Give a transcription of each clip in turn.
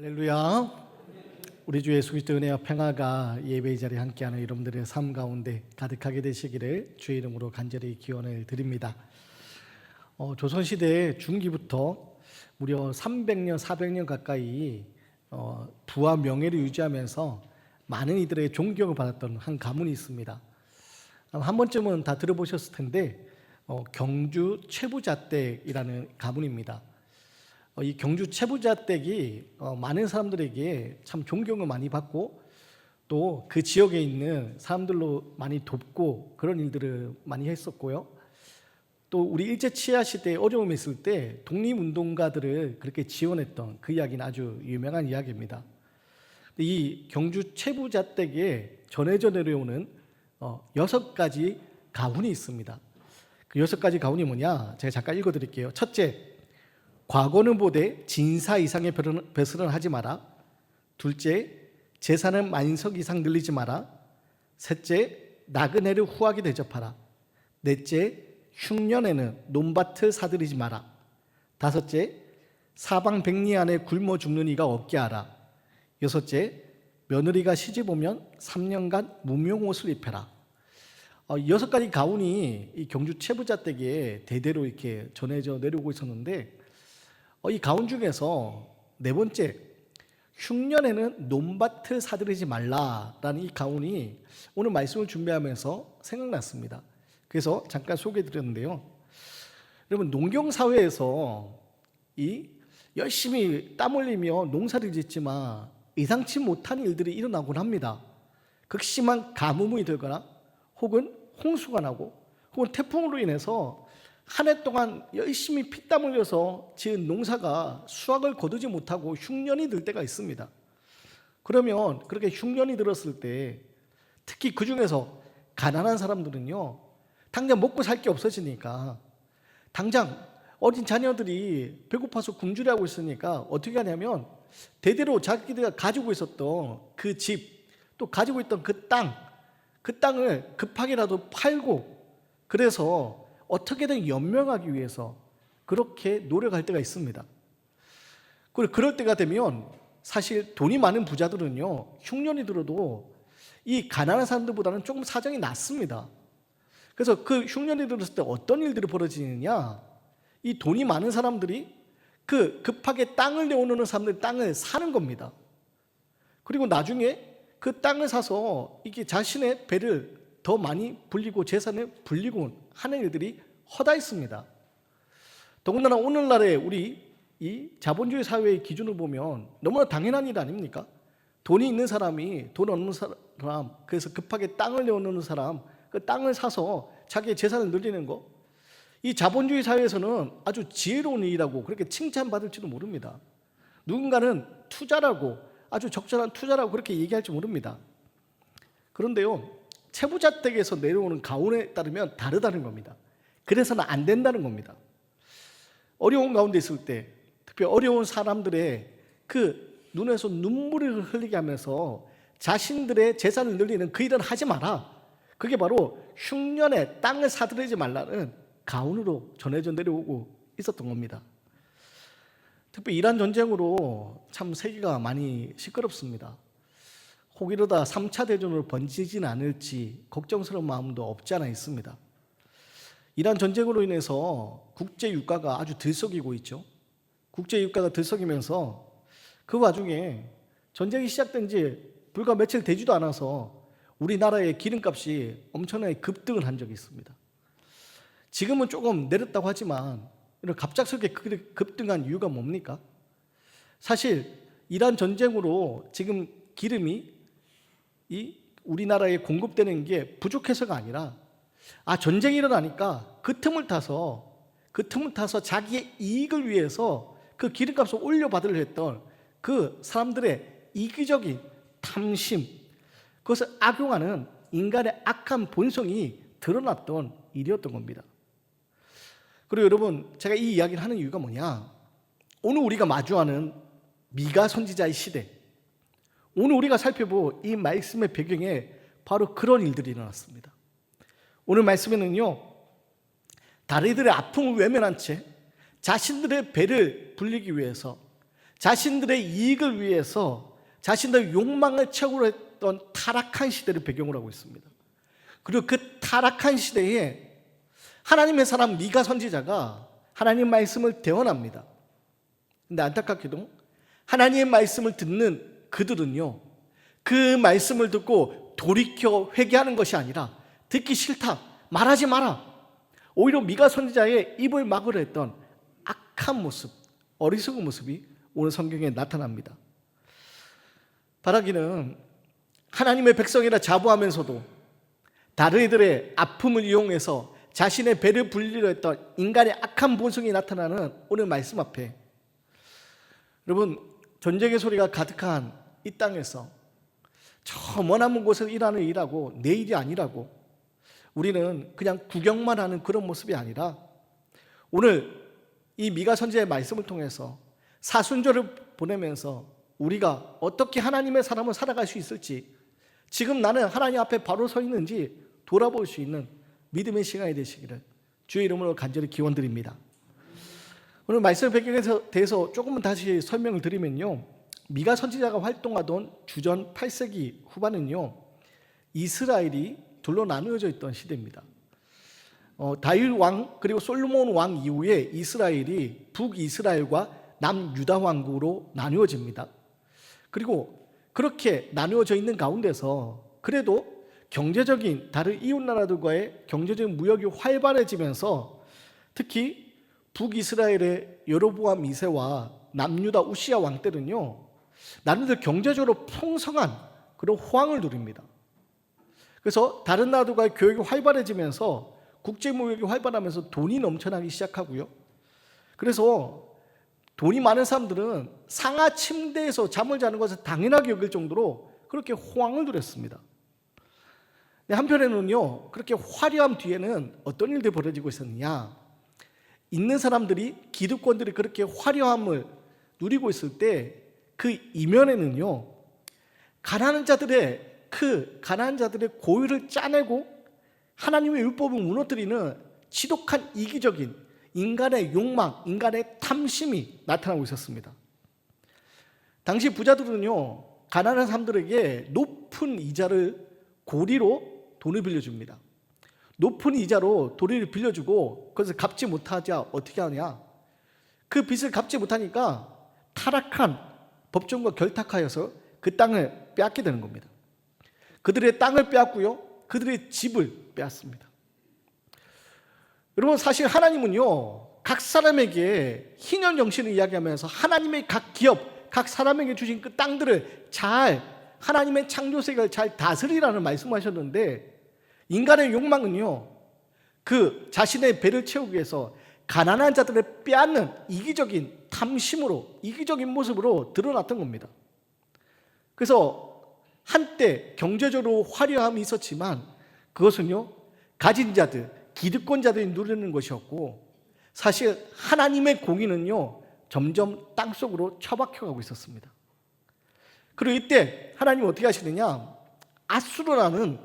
할렐루야. 우리 주 예수 그리스도의 은혜와 평화가 예배의 자리에 함께하는 여러분들의 삶 가운데 가득하게 되시기를 주의 이름으로 간절히 기원을 드립니다. 조선시대 중기부터 무려 300년, 400년 가까이 부와 명예를 유지하면서 많은 이들의 존경을 받았던 한 가문이 있습니다. 한 번쯤은 다 들어보셨을 텐데 경주 최부자댁이라는 가문입니다. 이 경주 최부자댁이 많은 사람들에게 참 존경을 많이 받고 또 그 지역에 있는 사람들로 많이 돕고 그런 일들을 많이 했었고요. 또 우리 일제 치하 시대에 어려움이 있을 때 독립운동가들을 그렇게 지원했던 그 이야기는 아주 유명한 이야기입니다. 이 경주 최부자댁에 전해져 내려오는 6가지 가훈이 있습니다. 그 6가지 가훈이 뭐냐? 제가 잠깐 읽어드릴게요. 첫째, 과거는 보되 진사 이상의 벼슬은 하지 마라. 둘째, 재산은 만석 이상 늘리지 마라. 셋째, 나그네를 후하게 대접하라. 넷째, 흉년에는 논밭을 사들이지 마라. 다섯째, 사방 백리 안에 굶어 죽는 이가 없게 하라. 여섯째, 며느리가 시집 오면 3년간 무명옷을 입혀라. 6가지 가훈이 이 경주 최부자댁에 대대로 이렇게 전해져 내려오고 있었는데 이 가훈 중에서 네 번째, 흉년에는 논밭을 사들이지 말라라는 이 가훈이 오늘 말씀을 준비하면서 생각났습니다. 그래서 잠깐 소개해 드렸는데요. 여러분, 농경사회에서 이 열심히 땀 흘리며 농사를 짓지만 예상치 못한 일들이 일어나곤 합니다. 극심한 가뭄이 들거나 혹은 홍수가 나고 혹은 태풍으로 인해서 한 해 동안 열심히 피땀 흘려서 지은 농사가 수확을 거두지 못하고 흉년이 들 때가 있습니다. 그러면 그렇게 흉년이 들었을 때 특히 그 중에서 가난한 사람들은요, 당장 먹고 살 게 없어지니까 당장 어린 자녀들이 배고파서 굶주려하고 있으니까 어떻게 하냐면 대대로 자기들이 가지고 있었던 그 집, 또 가지고 있던 그 땅을 급하게라도 팔고 그래서 어떻게든 연명하기 위해서 그렇게 노력할 때가 있습니다. 그리고 그럴 때가 되면 사실 돈이 많은 부자들은요, 흉년이 들어도 이 가난한 사람들보다는 조금 사정이 낫습니다. 그래서 그 흉년이 들었을 때 어떤 일들이 벌어지느냐, 이 돈이 많은 사람들이 그 급하게 땅을 내어놓는 사람들의 땅을 사는 겁니다. 그리고 나중에 그 땅을 사서 이게 자신의 배를 더 많이 불리고 재산을 불리고 하는 일들이 허다했습니다. 더군다나 오늘날의 우리 이 자본주의 사회의 기준을 보면 너무나 당연한 일 아닙니까? 돈이 있는 사람이 돈 없는 사람, 그래서 급하게 땅을 내어놓는 사람, 그 땅을 사서 자기의 재산을 늘리는 거, 이 자본주의 사회에서는 아주 지혜로운 일이라고 그렇게 칭찬받을지도 모릅니다. 누군가는 투자라고, 아주 적절한 투자라고 그렇게 얘기할지 모릅니다. 그런데요, 최부자댁에서 내려오는 가훈에 따르면 다르다는 겁니다. 그래서는 안 된다는 겁니다. 어려운 가운데 있을 때, 특히 어려운 사람들의 그 눈에서 눈물을 흘리게 하면서 자신들의 재산을 늘리는 그 일은 하지 마라. 그게 바로 흉년에 땅을 사들이지 말라는 가훈으로 전해져 내려오고 있었던 겁니다. 특히 이란 전쟁으로 참 세계가 많이 시끄럽습니다. 혹 이러다 3차 대전으로 번지진 않을지 걱정스러운 마음도 없지 않아 있습니다. 이란 전쟁으로 인해서 국제 유가가 아주 들썩이고 있죠. 국제 유가가 들썩이면서 그 와중에 전쟁이 시작된 지 불과 며칠 되지도 않아서 우리나라의 기름값이 엄청나게 급등을 한 적이 있습니다. 지금은 조금 내렸다고 하지만 이런 갑작스럽게 급등한 이유가 뭡니까? 사실 이란 전쟁으로 지금 기름이 우리나라에 공급되는 게 부족해서가 아니라 전쟁이 일어나니까 그 틈을 타서 자기의 이익을 위해서 그 기름값을 올려받으려 했던 그 사람들의 이기적인 탐심, 그것을 악용하는 인간의 악한 본성이 드러났던 일이었던 겁니다. 그리고 여러분, 제가 이 이야기를 하는 이유가 뭐냐, 오늘 우리가 마주하는 미가 선지자의 시대, 오늘 우리가 살펴볼 이 말씀의 배경에 바로 그런 일들이 일어났습니다. 오늘 말씀에는요, 다리들의 아픔을 외면한 채 자신들의 배를 불리기 위해서 자신들의 이익을 위해서 자신들의 욕망을 채우려 했던 타락한 시대를 배경으로 하고 있습니다. 그리고 그 타락한 시대에 하나님의 사람 미가 선지자가 하나님 말씀을 대언합니다. 근데 안타깝게도 하나님의 말씀을 듣는 그들은요, 그 말씀을 듣고 돌이켜 회개하는 것이 아니라 듣기 싫다, 말하지 마라, 오히려 미가 선지자의 입을 막으려 했던 악한 모습, 어리석은 모습이 오늘 성경에 나타납니다. 바라기는 하나님의 백성이라 자부하면서도 다른 이들의 아픔을 이용해서 자신의 배를 불리려 했던 인간의 악한 본성이 나타나는 오늘 말씀 앞에, 여러분, 전쟁의 소리가 가득한 이 땅에서 저 머나먼 곳에서 일하는 일하고 내 일이 아니라고 우리는 그냥 구경만 하는 그런 모습이 아니라 오늘 이 미가 선지자의 말씀을 통해서 사순절을 보내면서 우리가 어떻게 하나님의 사람을 살아갈 수 있을지, 지금 나는 하나님 앞에 바로 서 있는지 돌아볼 수 있는 믿음의 시간이 되시기를 주의 이름으로 간절히 기원드립니다. 오늘 말씀 배경에 대해서 조금만 다시 설명을 드리면요, 미가 선지자가 활동하던 주전 8세기 후반은요, 이스라엘이 둘로 나누어져 있던 시대입니다. 다윗 왕 그리고 솔로몬 왕 이후에 이스라엘이 북이스라엘과 남유다 왕국으로 나누어집니다. 그리고 그렇게 나누어져 있는 가운데서 그래도 경제적인 다른 이웃 나라들과의 경제적인 무역이 활발해지면서 특히 북이스라엘의 여로보암 2세와 남유다 우시야 왕 때는요, 나름대로 경제적으로 풍성한 그런 호황을 누립니다. 그래서 다른 나라들과의 교역이 활발해지면서 국제무역이 활발하면서 돈이 넘쳐나기 시작하고요, 그래서 돈이 많은 사람들은 상하 침대에서 잠을 자는 것을 당연하게 여길 정도로 그렇게 호황을 누렸습니다. 한편에는요, 그렇게 화려함 뒤에는 어떤 일들이 벌어지고 있었느냐, 있는 사람들이, 기득권들이 그렇게 화려함을 누리고 있을 때 그 이면에는요, 가난한 자들의 고유를 짜내고 하나님의 율법을 무너뜨리는 지독한 이기적인 인간의 욕망, 인간의 탐심이 나타나고 있었습니다. 당시 부자들은요, 가난한 사람들에게 높은 이자를 고리로 돈을 빌려줍니다. 높은 이자로 돈을 빌려주고 그것을 갚지 못하자 어떻게 하냐, 그 빚을 갚지 못하니까 타락한 법정과 결탁하여서 그 땅을 빼앗게 되는 겁니다. 그들의 땅을 빼앗고요, 그들의 집을 빼앗습니다. 여러분, 사실 하나님은요, 각 사람에게 희년 정신을 이야기하면서 하나님의 각 기업, 각 사람에게 주신 그 땅들을 잘, 하나님의 창조 세계를 잘 다스리라는 말씀하셨는데, 인간의 욕망은요, 그 자신의 배를 채우기 위해서 가난한 자들을 빼앗는 이기적인 탐심으로, 이기적인 모습으로 드러났던 겁니다. 그래서 한때 경제적으로 화려함이 있었지만 그것은요, 가진 자들, 기득권자들이 누리는 것이었고, 사실 하나님의 공의는요, 점점 땅속으로 처박혀가고 있었습니다. 그리고 이때 하나님이 어떻게 하시느냐, 아수르라는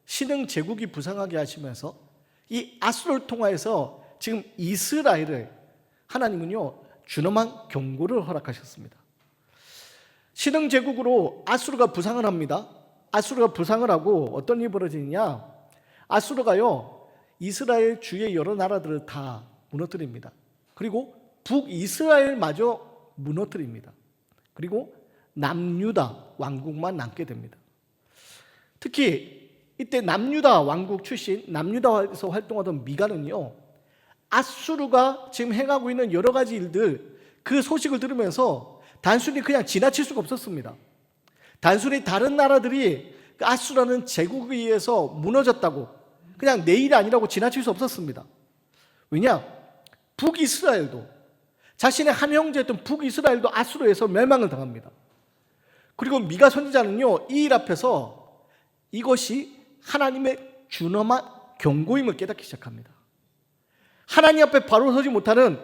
신흥 제국이 부상하게 하시면서 이 아수르를 통하여서 지금 이스라엘을 하나님은요, 준엄한 경고를 허락하셨습니다. 신흥 제국으로 아수르가 부상을 합니다. 아수르가 부상을 하고 어떤 일이 벌어지느냐, 아수르가요, 이스라엘 주의 여러 나라들을 다 무너뜨립니다. 그리고 북이스라엘마저 무너뜨립니다. 그리고 남유다 왕국만 남게 됩니다. 특히 이때 남유다 왕국 출신, 남유다에서 활동하던 미가는요, 아수르가 지금 행하고 있는 여러 가지 일들, 그 소식을 들으면서 단순히 그냥 지나칠 수가 없었습니다. 단순히 다른 나라들이 아수르라는 제국에 의해서 무너졌다고, 그냥 내 일이 아니라고 지나칠 수 없었습니다. 왜냐? 북이스라엘도, 자신의 한 형제였던 북이스라엘도 아수르에서 멸망을 당합니다. 그리고 미가 선지자는요, 이 일 앞에서 이것이 하나님의 준엄한 경고임을 깨닫기 시작합니다. 하나님 앞에 바로 서지 못하는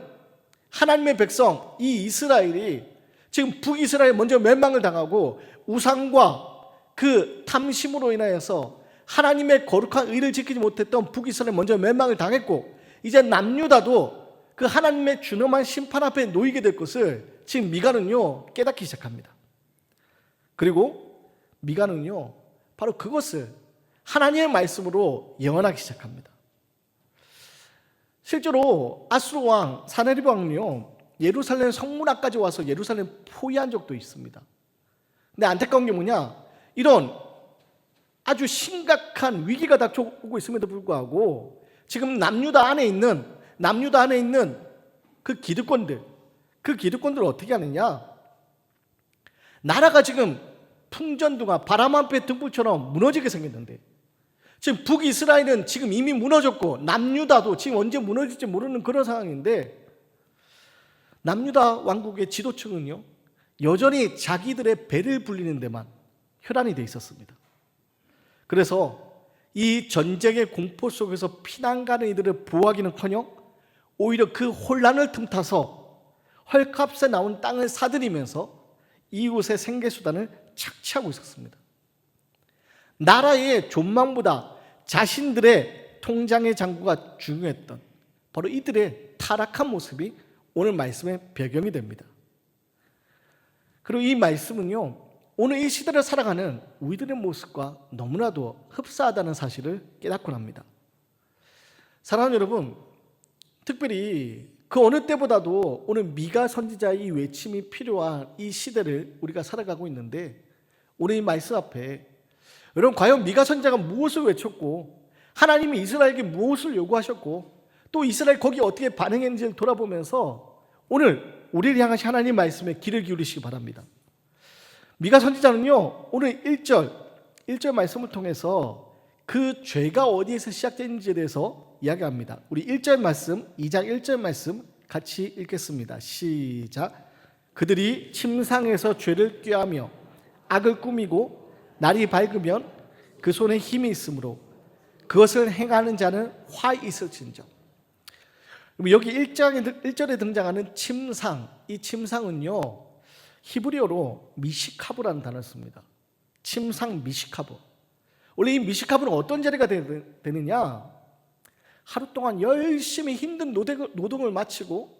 하나님의 백성, 이 이스라엘이 지금 북이스라엘 먼저 멸망을 당하고 우상과 그 탐심으로 인하여서 하나님의 거룩한 의를 지키지 못했던 북이스라엘 먼저 멸망을 당했고, 이제 남유다도 그 하나님의 준엄한 심판 앞에 놓이게 될 것을 지금 미가는요 깨닫기 시작합니다. 그리고 미가는요 바로 그것을 하나님의 말씀으로 예언하기 시작합니다. 실제로 아수르 왕 사네리브 왕은요 예루살렘 성문 앞까지 와서 예루살렘 포위한 적도 있습니다. 근데 안타까운 게 뭐냐, 이런 아주 심각한 위기가 닥쳐오고 있음에도 불구하고 지금 남유다 안에 있는 그 기득권들을 어떻게 하느냐, 나라가 지금 풍전등화 바람 앞에 등불처럼 무너지게 생겼는데, 지금 북이스라엘은 지금 이미 무너졌고 남유다도 지금 언제 무너질지 모르는 그런 상황인데, 남유다 왕국의 지도층은요 여전히 자기들의 배를 불리는 데만 혈안이 돼 있었습니다. 그래서 이 전쟁의 공포 속에서 피난 가는 이들을 보호하기는커녕 오히려 그 혼란을 틈타서 헐값에 나온 땅을 사들이면서 이웃의 생계수단을 착취하고 있었습니다. 나라의 존망보다 자신들의 통장의 장구가 중요했던 바로 이들의 타락한 모습이 오늘 말씀의 배경이 됩니다. 그리고 이 말씀은요 오늘 이 시대를 살아가는 우리들의 모습과 너무나도 흡사하다는 사실을 깨닫곤 합니다. 사랑하는 여러분, 특별히 그 어느 때보다도 오늘 미가 선지자의 이 외침이 필요한 이 시대를 우리가 살아가고 있는데, 오늘 이 말씀 앞에 여러분 과연 미가 선지자가 무엇을 외쳤고 하나님이 이스라엘에게 무엇을 요구하셨고 또 이스라엘 거기에 어떻게 반응했는지를 돌아보면서 오늘 우리를 향하신 하나님 말씀에 귀를 기울이시기 바랍니다. 미가 선지자는요 오늘 1절 말씀을 통해서 그 죄가 어디에서 시작되는지에 대해서 이야기합니다. 우리 1절 말씀, 2장 1절 말씀 같이 읽겠습니다. 시작. 그들이 침상에서 죄를 꾀하며 악을 꾸미고 날이 밝으면 그 손에 힘이 있으므로 그것을 행하는 자는 화 있을진저. 여기 1절에 등장하는 침상, 이 침상은요 히브리어로 미시카브라는 단어를 씁니다. 침상 미시카브. 원래 이 미시카브는 어떤 자리가 되느냐, 하루 동안 열심히 힘든 노동을 마치고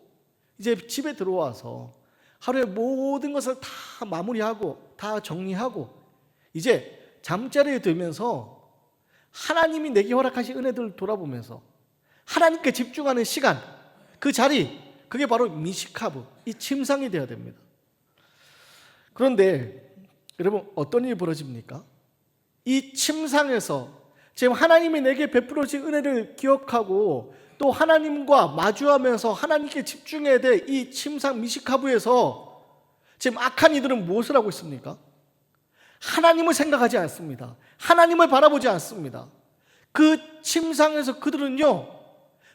이제 집에 들어와서 하루의 모든 것을 다 마무리하고 다 정리하고 이제 잠자리에 들면서 하나님이 내게 허락하신 은혜들을 돌아보면서 하나님께 집중하는 시간, 그 자리, 그게 바로 미시카브, 이 침상이 되어야 됩니다. 그런데 여러분 어떤 일이 벌어집니까? 이 침상에서 지금 하나님이 내게 베풀어진 은혜를 기억하고 또 하나님과 마주하면서 하나님께 집중해야 될 이 침상 미시카브에서 지금 악한 이들은 무엇을 하고 있습니까? 하나님을 생각하지 않습니다. 하나님을 바라보지 않습니다. 그 침상에서 그들은요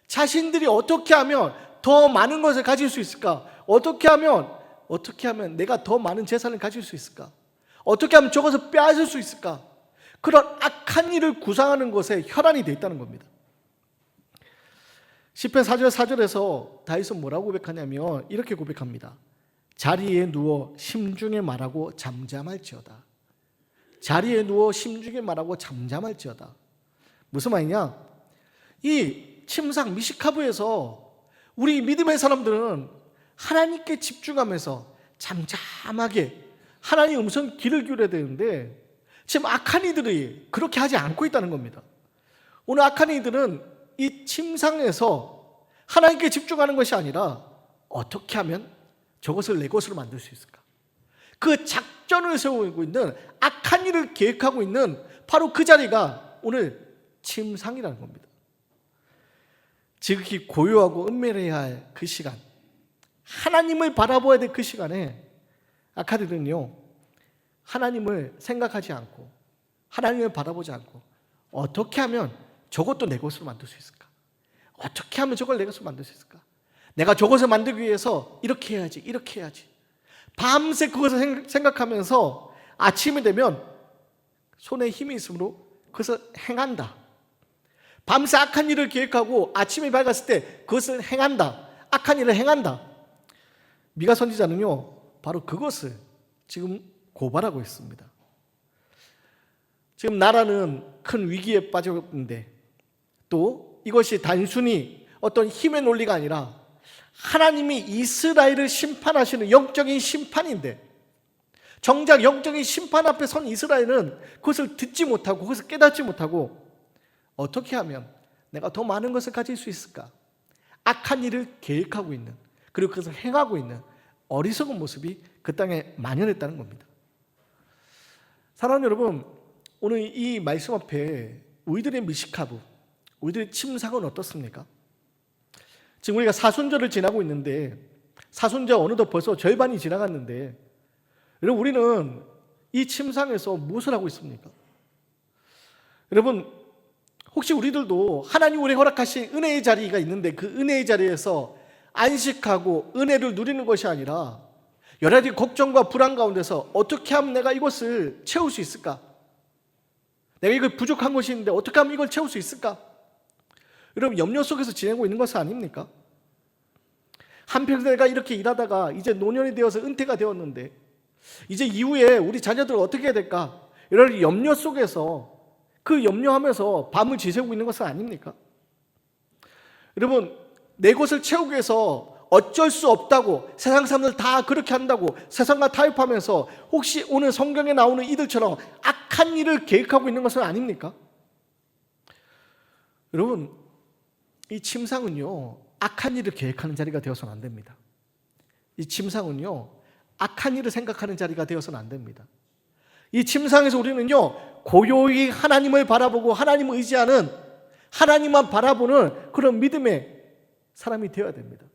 자신들이 어떻게 하면 더 많은 것을 가질 수 있을까? 어떻게 하면 내가 더 많은 재산을 가질 수 있을까? 어떻게 하면 저것을 빼앗을 수 있을까? 그런 악한 일을 구상하는 것에 혈안이 되어 있다는 겁니다. 시편 4절 4절에서 다윗은 뭐라고 고백하냐면 이렇게 고백합니다. 자리에 누워 심중에 말하고 잠잠할지어다. 자리에 누워 심중에 말하고 잠잠할지어다. 무슨 말이냐? 이 침상 미시카브에서 우리 믿음의 사람들은 하나님께 집중하면서 잠잠하게 하나님의 음성 귀를 기울여야 되는데 지금 악한 이들이 그렇게 하지 않고 있다는 겁니다. 오늘 악한 이들은 이 침상에서 하나님께 집중하는 것이 아니라 어떻게 하면 저것을 내 것으로 만들 수 있을까? 그 작전을 세우고 있는 악한 일을 계획하고 있는 바로 그 자리가 오늘 침상이라는 겁니다. 지극히 고요하고 은밀해야 할 그 시간, 하나님을 바라봐야 될 그 시간에 악한이들은요 하나님을 생각하지 않고 하나님을 바라보지 않고 어떻게 하면 저것도 내 것으로 만들 수 있을까? 어떻게 하면 저걸 내 것으로 만들 수 있을까? 내가 저것을 만들기 위해서 이렇게 해야지, 이렇게 해야지. 밤새 그것을 생각하면서 아침이 되면 손에 힘이 있으므로 그것을 행한다. 밤새 악한 일을 계획하고 아침이 밝았을 때 그것을 행한다. 악한 일을 행한다. 미가 선지자는요 바로 그것을 지금 고발하고 있습니다. 지금 나라는 큰 위기에 빠졌는데 또 이것이 단순히 어떤 힘의 논리가 아니라 하나님이 이스라엘을 심판하시는 영적인 심판인데, 정작 영적인 심판 앞에 선 이스라엘은 그것을 듣지 못하고 그것을 깨닫지 못하고 어떻게 하면 내가 더 많은 것을 가질 수 있을까? 악한 일을 계획하고 있는, 그리고 그것을 행하고 있는 어리석은 모습이 그 땅에 만연했다는 겁니다. 사랑하는 여러분, 오늘 이 말씀 앞에 우리들의 미시카부, 우리들의 침상은 어떻습니까? 지금 우리가 사순절을 지나고 있는데, 사순절 어느덧 벌써 절반이 지나갔는데, 여러분, 우리는 이 침상에서 무엇을 하고 있습니까? 여러분, 혹시 우리들도 하나님 우리 허락하신 은혜의 자리가 있는데, 그 은혜의 자리에서 안식하고 은혜를 누리는 것이 아니라 여러 가지 걱정과 불안 가운데서 어떻게 하면 내가 이것을 채울 수 있을까? 내가 이걸 부족한 것이 있는데 어떻게 하면 이걸 채울 수 있을까? 여러분, 염려 속에서 지내고 있는 것은 아닙니까? 한평생 내가 이렇게 일하다가 이제 노년이 되어서 은퇴가 되었는데 이제 이후에 우리 자녀들 어떻게 해야 될까? 이런 염려 속에서, 그 염려하면서 밤을 지새우고 있는 것은 아닙니까? 여러분, 내 것을 채우기 위해서 어쩔 수 없다고, 세상 사람들 다 그렇게 한다고 세상과 타협하면서 혹시 오늘 성경에 나오는 이들처럼 악한 일을 계획하고 있는 것은 아닙니까? 여러분, 이 침상은요, 악한 일을 계획하는 자리가 되어서는 안 됩니다. 이 침상은요, 악한 일을 생각하는 자리가 되어서는 안 됩니다. 이 침상에서 우리는요, 고요히 하나님을 바라보고 하나님을 의지하는, 하나님만 바라보는 그런 믿음의 사람이 되어야 됩니다.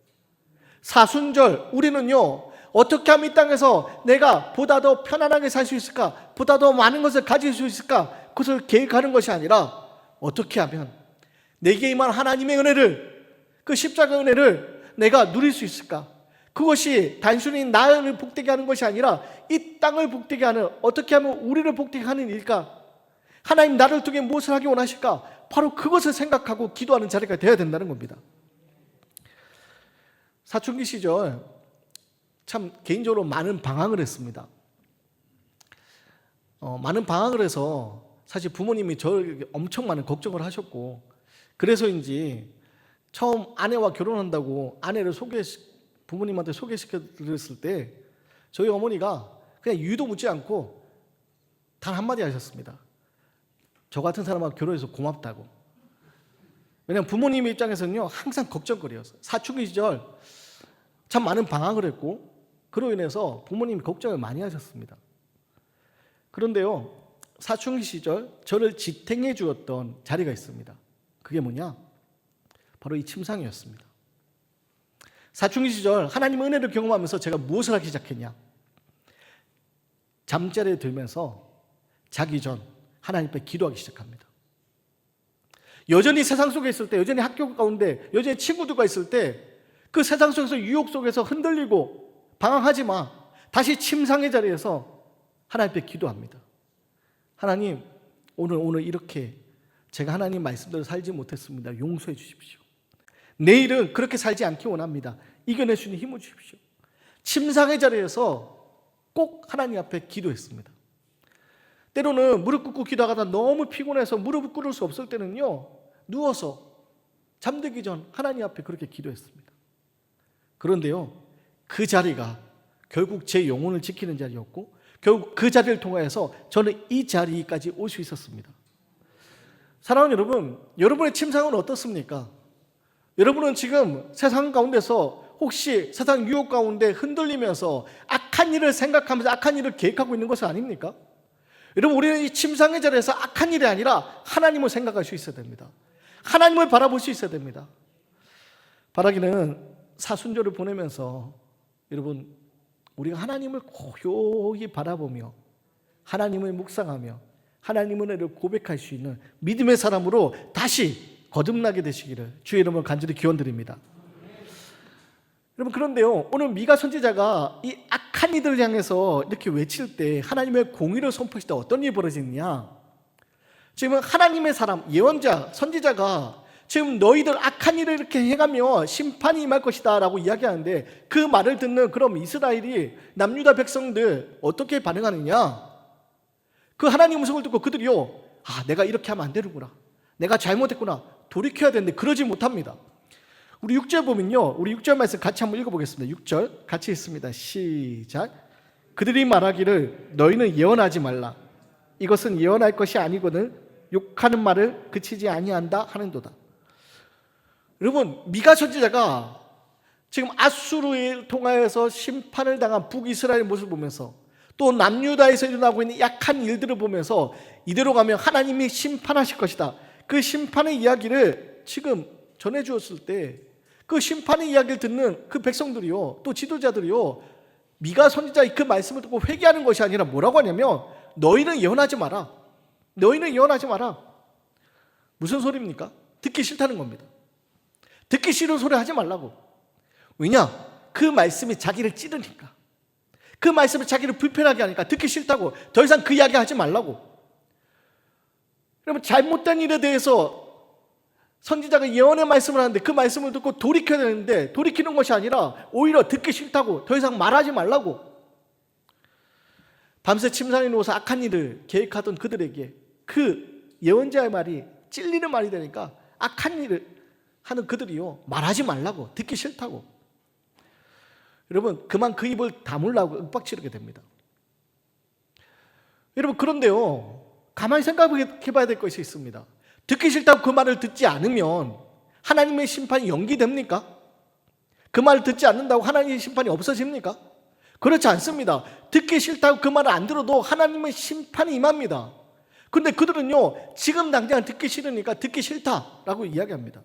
사순절, 우리는요, 어떻게 하면 이 땅에서 내가 보다 더 편안하게 살 수 있을까? 보다 더 많은 것을 가질 수 있을까? 그것을 계획하는 것이 아니라 어떻게 하면 내게 임한 하나님의 은혜를, 그 십자가 은혜를 내가 누릴 수 있을까? 그것이 단순히 나를 복되게 하는 것이 아니라 이 땅을 복되게 하는, 어떻게 하면 우리를 복되게 하는 일일까? 하나님 나를 통해 무엇을 하기 원하실까? 바로 그것을 생각하고 기도하는 자리가 되어야 된다는 겁니다. 사춘기 시절 참 개인적으로 많은 방황을 했습니다. 많은 방황을 해서 사실 부모님이 저를 엄청 많은 걱정을 하셨고, 그래서인지 처음 아내와 결혼한다고 아내를 부모님한테 소개시켜 드렸을 때 저희 어머니가 그냥 유도 묻지 않고 단 한마디 하셨습니다. 저 같은 사람하고 결혼해서 고맙다고. 왜냐하면 부모님 입장에서는요, 항상 걱정거리였어요. 사춘기 시절 참 많은 방황을 했고, 그로 인해서 부모님이 걱정을 많이 하셨습니다. 그런데요, 사춘기 시절 저를 지탱해 주었던 자리가 있습니다. 그게 뭐냐? 바로 이 침상이었습니다. 사춘기 시절 하나님의 은혜를 경험하면서 제가 무엇을 하기 시작했냐? 잠자리에 들면서 자기 전 하나님 앞에 기도하기 시작합니다. 여전히 세상 속에 있을 때, 여전히 학교 가운데, 여전히 친구들과 있을 때 그 세상 속에서 유혹 속에서 흔들리고 방황하지 마. 다시 침상의 자리에서 하나님 앞에 기도합니다. 하나님, 오늘 이렇게 제가 하나님 말씀대로 살지 못했습니다. 용서해 주십시오. 내일은 그렇게 살지 않기 원합니다. 이겨낼 수 있는 힘을 주십시오. 침상의 자리에서 꼭 하나님 앞에 기도했습니다. 때로는 무릎 꿇고 기도하다가 너무 피곤해서 무릎을 꿇을 수 없을 때는요, 누워서 잠들기 전 하나님 앞에 그렇게 기도했습니다. 그런데요, 그 자리가 결국 제 영혼을 지키는 자리였고, 결국 그 자리를 통해서 저는 이 자리까지 올 수 있었습니다. 사랑하는 여러분, 여러분의 침상은 어떻습니까? 여러분은 지금 세상 가운데서 혹시 세상 유혹 가운데 흔들리면서 악한 일을 생각하면서 악한 일을 계획하고 있는 것은 아닙니까? 여러분, 우리는 이 침상의 자리에서 악한 일이 아니라 하나님을 생각할 수 있어야 됩니다. 하나님을 바라볼 수 있어야 됩니다. 바라기는 사순절을 보내면서 여러분, 우리가 하나님을 고요히 바라보며 하나님을 묵상하며 하나님의 은혜를 고백할 수 있는 믿음의 사람으로 다시 거듭나게 되시기를 주의 이름으로 간절히 기원드립니다. 여러분, 그런데요, 오늘 미가 선지자가 이 악한 이들을 향해서 이렇게 외칠 때 하나님의 공의를 선포했을 때 어떤 일이 벌어지느냐? 지금 하나님의 사람, 예언자, 선지자가 지금 너희들 악한 일을 이렇게 해가며 심판이 임할 것이다 라고 이야기하는데, 그 말을 듣는 그럼 이스라엘이, 남유다 백성들 어떻게 반응하느냐? 그 하나님의 음성을 듣고 그들이요, 내가 이렇게 하면 안 되는구나, 내가 잘못했구나, 돌이켜야 되는데 그러지 못합니다. 우리 6절 보면요, 우리 6절 말씀 같이 한번 읽어보겠습니다. 6절 같이 읽습니다. 시작. 그들이 말하기를 너희는 예언하지 말라. 이것은 예언할 것이 아니거늘 욕하는 말을 그치지 아니한다 하는도다. 여러분, 미가 선지자가 지금 아수르를 통하여서 심판을 당한 북이스라엘 모습을 보면서 또 남유다에서 일어나고 있는 약한 일들을 보면서 이대로 가면 하나님이 심판하실 것이다, 그 심판의 이야기를 지금 전해주었을 때 그 심판의 이야기를 듣는 그 백성들이요, 또 지도자들이요, 미가 선지자의 그 말씀을 듣고 회개하는 것이 아니라 뭐라고 하냐면 너희는 예언하지 마라. 너희는 예언하지 마라. 무슨 소리입니까? 듣기 싫다는 겁니다. 듣기 싫은 소리 하지 말라고. 왜냐? 그 말씀이 자기를 찌르니까, 그 말씀이 자기를 불편하게 하니까 듣기 싫다고. 더 이상 그 이야기 하지 말라고. 그러면 잘못된 일에 대해서 선지자가 예언의 말씀을 하는데 그 말씀을 듣고 돌이켜야 되는데 돌이키는 것이 아니라 오히려 듣기 싫다고, 더 이상 말하지 말라고. 밤새 침상에 누워서 악한 일을 계획하던 그들에게 그 예언자의 말이 찔리는 말이 되니까 악한 일을 하는 그들이요, 말하지 말라고, 듣기 싫다고. 여러분, 그만 그 입을 다물라고 윽박지르게 됩니다. 여러분, 그런데요, 가만히 생각해 봐야 될 것이 있습니다. 듣기 싫다고 그 말을 듣지 않으면 하나님의 심판이 연기됩니까? 그 말을 듣지 않는다고 하나님의 심판이 없어집니까? 그렇지 않습니다. 듣기 싫다고 그 말을 안 들어도 하나님의 심판이 임합니다. 그런데 그들은요, 지금 당장 듣기 싫으니까 듣기 싫다라고 이야기합니다.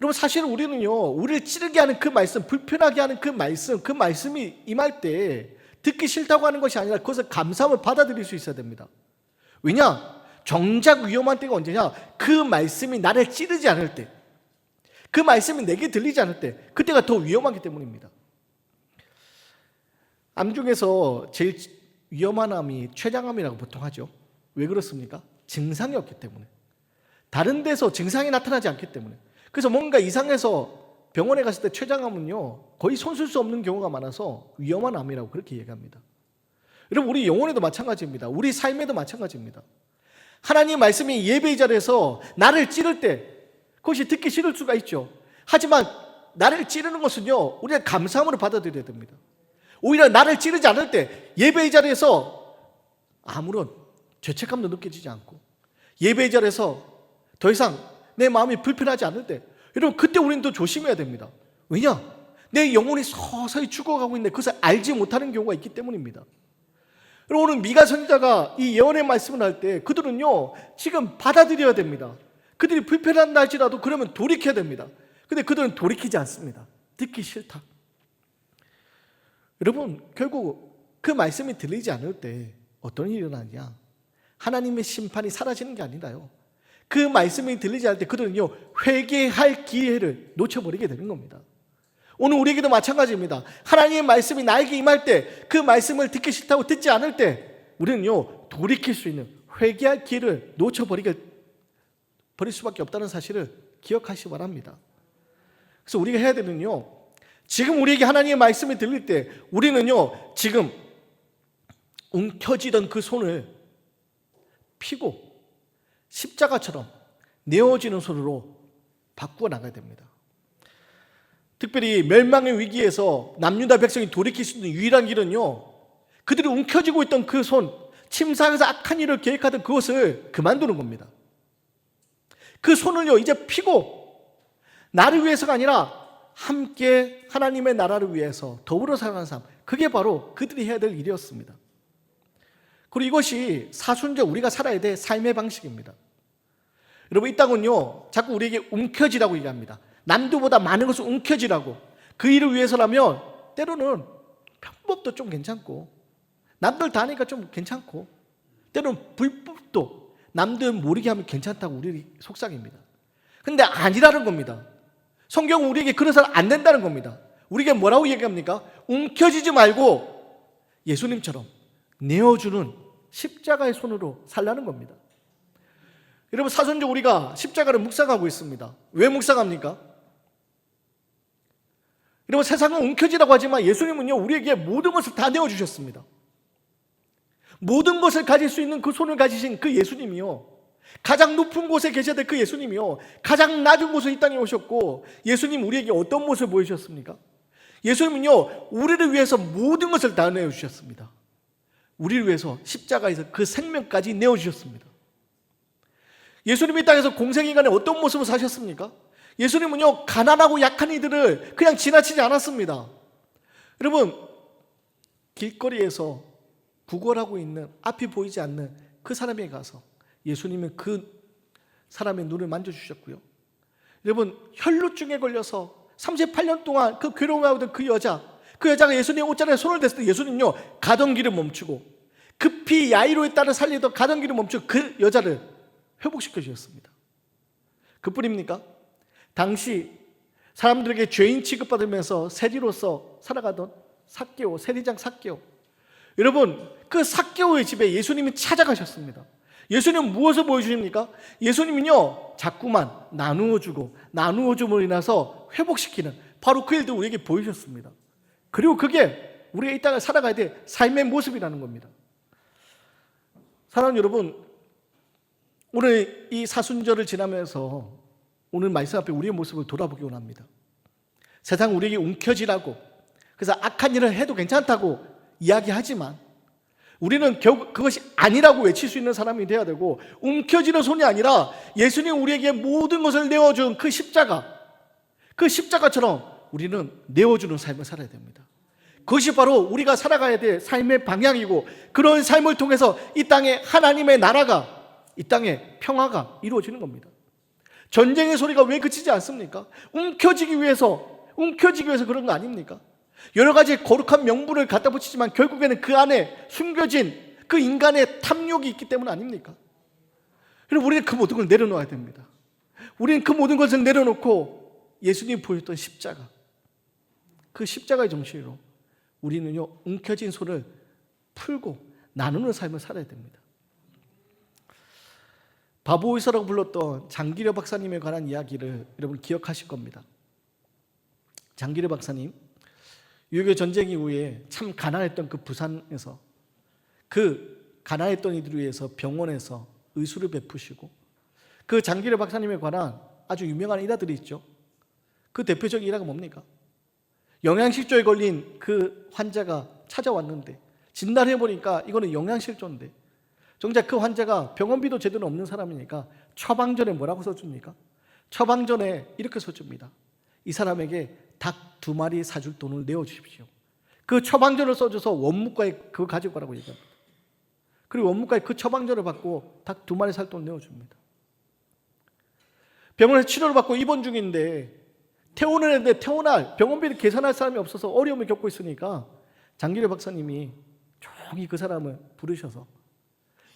여러분, 사실 우리는요, 우리를 찌르게 하는 그 말씀, 불편하게 하는 그 말씀이 임할 때 듣기 싫다고 하는 것이 아니라 그것을 감사함을 받아들일 수 있어야 됩니다. 왜냐? 정작 위험한 때가 언제냐? 그 말씀이 나를 찌르지 않을 때, 그 말씀이 내게 들리지 않을 때, 그때가 더 위험하기 때문입니다. 암 중에서 제일 위험한 암이 췌장암이라고 보통 하죠. 왜 그렇습니까? 증상이 없기 때문에. 다른 데서 증상이 나타나지 않기 때문에. 그래서 뭔가 이상해서 병원에 갔을 때 췌장암은요, 거의 손쓸 수 없는 경우가 많아서 위험한 암이라고 그렇게 얘기합니다. 여러분, 우리 영혼에도 마찬가지입니다. 우리 삶에도 마찬가지입니다. 하나님의 말씀이 예배의 자리에서 나를 찌를 때 그것이 듣기 싫을 수가 있죠. 하지만 나를 찌르는 것은요, 우리가 감사함으로 받아들여야 됩니다. 오히려 나를 찌르지 않을 때 예배의 자리에서 아무런 죄책감도 느껴지지 않고, 예배의 자리에서 더 이상 내 마음이 불편하지 않을 때, 여러분, 그때 우리는 더 조심해야 됩니다. 왜냐? 내 영혼이 서서히 죽어가고 있는데 그것을 알지 못하는 경우가 있기 때문입니다. 오늘 미가 선지자가 이 예언의 말씀을 할 때 그들은요, 지금 받아들여야 됩니다. 그들이 불편한다 할지라도 그러면 돌이켜야 됩니다. 근데 그들은 돌이키지 않습니다. 듣기 싫다. 여러분, 결국 그 말씀이 들리지 않을 때 어떤 일이 일어나냐? 하나님의 심판이 사라지는 게 아니라요, 그 말씀이 들리지 않을 때 그들은요, 회개할 기회를 놓쳐버리게 되는 겁니다. 오늘 우리에게도 마찬가지입니다. 하나님의 말씀이 나에게 임할 때, 그 말씀을 듣기 싫다고 듣지 않을 때 우리는요, 돌이킬 수 있는, 회개할 기회를 놓쳐버릴 수밖에 없다는 사실을 기억하시기 바랍니다. 그래서 우리가 해야 되는요, 지금 우리에게 하나님의 말씀이 들릴 때 우리는요, 지금 움켜쥐던 그 손을 피고 십자가처럼 내어지는 손으로 바꾸어 나가야 됩니다. 특별히 멸망의 위기에서 남유다 백성이 돌이킬 수 있는 유일한 길은요, 그들이 움켜쥐고 있던 그 손, 침상에서 악한 일을 계획하던 그것을 그만두는 겁니다. 그 손을요, 이제 피고 나를 위해서가 아니라 함께 하나님의 나라를 위해서 더불어 살아가는 삶, 그게 바로 그들이 해야 될 일이었습니다. 그리고 이것이 사순절 우리가 살아야 될 삶의 방식입니다. 여러분, 이 땅은요, 자꾸 우리에게 움켜쥐라고 얘기합니다. 남들보다 많은 것을 움켜쥐라고. 그 일을 위해서라면 때로는 편법도 좀 괜찮고, 남들 다 하니까 좀 괜찮고, 때로는 불법도 남들 모르게 하면 괜찮다고 우리 속삭입니다. 근데 아니라는 겁니다. 성경은 우리에게 그래서는 안 된다는 겁니다. 우리에게 뭐라고 얘기합니까? 움켜쥐지 말고 예수님처럼 내어주는 십자가의 손으로 살라는 겁니다. 여러분, 사순절 우리가 십자가를 묵상하고 있습니다. 왜 묵상합니까? 여러분, 세상은 움켜쥐라고 하지만 예수님은요, 우리에게 모든 것을 다 내어주셨습니다. 모든 것을 가질 수 있는 그 손을 가지신 그 예수님이요, 가장 높은 곳에 계셔야 될 그 예수님이요, 가장 낮은 곳에 이 땅에 오셨고, 예수님 우리에게 어떤 모습을 보여주셨습니까? 예수님은요, 우리를 위해서 모든 것을 다 내어주셨습니다. 우리를 위해서 십자가에서 그 생명까지 내어주셨습니다. 예수님이 이 땅에서 공생인간의 어떤 모습을 사셨습니까? 예수님은요, 가난하고 약한 이들을 그냥 지나치지 않았습니다. 여러분, 길거리에서 구걸하고 있는, 앞이 보이지 않는 그 사람에게 가서 예수님은 그 사람의 눈을 만져주셨고요. 여러분, 혈루증에 걸려서 38년 동안 그 괴로움하던 그 여자가 예수님 옷자락에 손을 댔을 때 예수님은요, 가던 길을 멈추고, 급히 야이로의 딸을 살리던 가던 길을 멈추고 그 여자를 회복시켜 주셨습니다. 그뿐입니까? 당시 사람들에게 죄인 취급받으면서 세리로서 살아가던 삭개오, 세리장 삭개오, 여러분, 그 삭개오의 집에 예수님이 찾아가셨습니다. 예수님은 무엇을 보여주십니까? 예수님은요, 자꾸만 나누어주고 나누어줌으로 인해서 회복시키는 바로 그 일도 우리에게 보여주셨습니다. 그리고 그게 우리가 이 땅을 살아가야 될 삶의 모습이라는 겁니다. 사랑하는 여러분, 오늘 이 사순절을 지나면서 오늘 말씀 앞에 우리의 모습을 돌아보기 원합니다. 세상 우리에게 움켜쥐라고, 그래서 악한 일을 해도 괜찮다고 이야기하지만 우리는 결국 그것이 아니라고 외칠 수 있는 사람이 되어야 되고, 움켜쥐는 손이 아니라 예수님 우리에게 모든 것을 내어준 그 십자가처럼 우리는 내어주는 삶을 살아야 됩니다. 그것이 바로 우리가 살아가야 될 삶의 방향이고, 그런 삶을 통해서 이 땅에 하나님의 나라가, 이 땅에 평화가 이루어지는 겁니다. 전쟁의 소리가 왜 그치지 않습니까? 움켜쥐기 위해서 그런 거 아닙니까? 여러 가지 거룩한 명분을 갖다 붙이지만 결국에는 그 안에 숨겨진 그 인간의 탐욕이 있기 때문 아닙니까? 그래서 우리는 그 모든 걸 내려놓아야 됩니다. 우리는 그 모든 것을 내려놓고 예수님이 보였던 십자가, 그 십자가의 정신으로 우리는요, 움켜진 손을 풀고 나누는 삶을 살아야 됩니다. 바보의사라고 불렀던 장기려 박사님에 관한 이야기를 여러분 기억하실 겁니다. 장기려 박사님, 6.25 전쟁 이후에 참 가난했던 그 부산에서 그 가난했던 이들을 위해서 병원에서 의술을 베푸시고, 그 장기려 박사님에 관한 아주 유명한 일화들이 있죠. 그 대표적인 일화가 뭡니까? 영양실조에 걸린 그 환자가 찾아왔는데 진단해보니까 이거는 영양실조인데, 정작 그 환자가 병원비도 제대로 없는 사람이니까 처방전에 뭐라고 써줍니까? 처방전에 이렇게 써줍니다. 이 사람에게 닭 2마리 사줄 돈을 내어주십시오. 그 처방전을 써줘서 원무과에 그거 가지고 가라고 얘기합니다. 그리고 원무과에 그 처방전을 받고 닭 2마리 살 돈 내어줍니다. 병원에서 치료를 받고 입원 중인데 퇴원을 했는데 퇴원할 병원비를 계산할 사람이 없어서 어려움을 겪고 있으니까 장기려 박사님이 조용히 그 사람을 부르셔서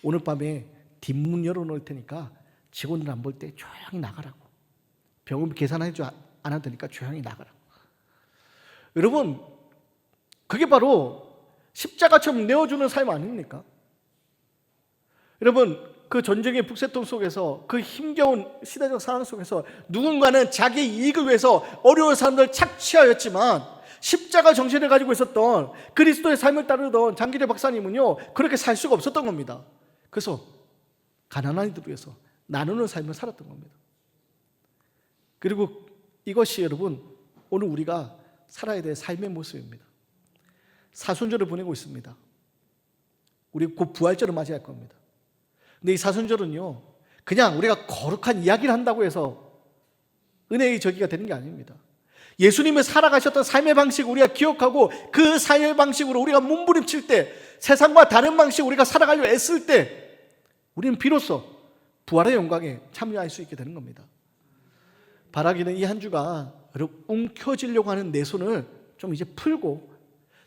오늘 밤에 뒷문 열어놓을 테니까 직원들 안 볼 때 조용히 나가라고, 병원비 계산하지 않아도 되니까 조용히 나가라고. 여러분, 그게 바로 십자가처럼 내어주는 삶 아닙니까? 여러분, 그 전쟁의 북새통 속에서, 그 힘겨운 시대적 상황 속에서 누군가는 자기의 이익을 위해서 어려운 사람들을 착취하였지만 십자가 정신을 가지고 있었던 그리스도의 삶을 따르던 장기려 박사님은요, 그렇게 살 수가 없었던 겁니다. 그래서 가난한 이들을 위해서 나누는 삶을 살았던 겁니다. 그리고 이것이 여러분 오늘 우리가 살아야 될 삶의 모습입니다. 사순절을 보내고 있습니다. 우리 곧 부활절을 맞이할 겁니다. 근데 이 사순절은요, 그냥 우리가 거룩한 이야기를 한다고 해서 은혜의 저기가 되는 게 아닙니다. 예수님을 살아가셨던 삶의 방식을 우리가 기억하고 그 삶의 방식으로 우리가 몸부림칠 때, 세상과 다른 방식으로 우리가 살아가려고 애쓸 때 우리는 비로소 부활의 영광에 참여할 수 있게 되는 겁니다. 바라기는 이 한 주가 움켜쥐려고 하는 내 손을 좀 이제 풀고,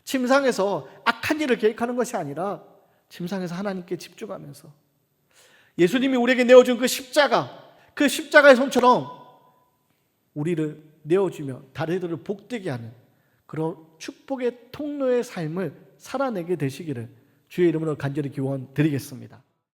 침상에서 악한 일을 계획하는 것이 아니라 침상에서 하나님께 집중하면서 예수님이 우리에게 내어준 그 십자가의 손처럼 우리를 내어주며 다른 이들을 복되게 하는 그런 축복의 통로의 삶을 살아내게 되시기를 주의 이름으로 간절히 기원 드리겠습니다.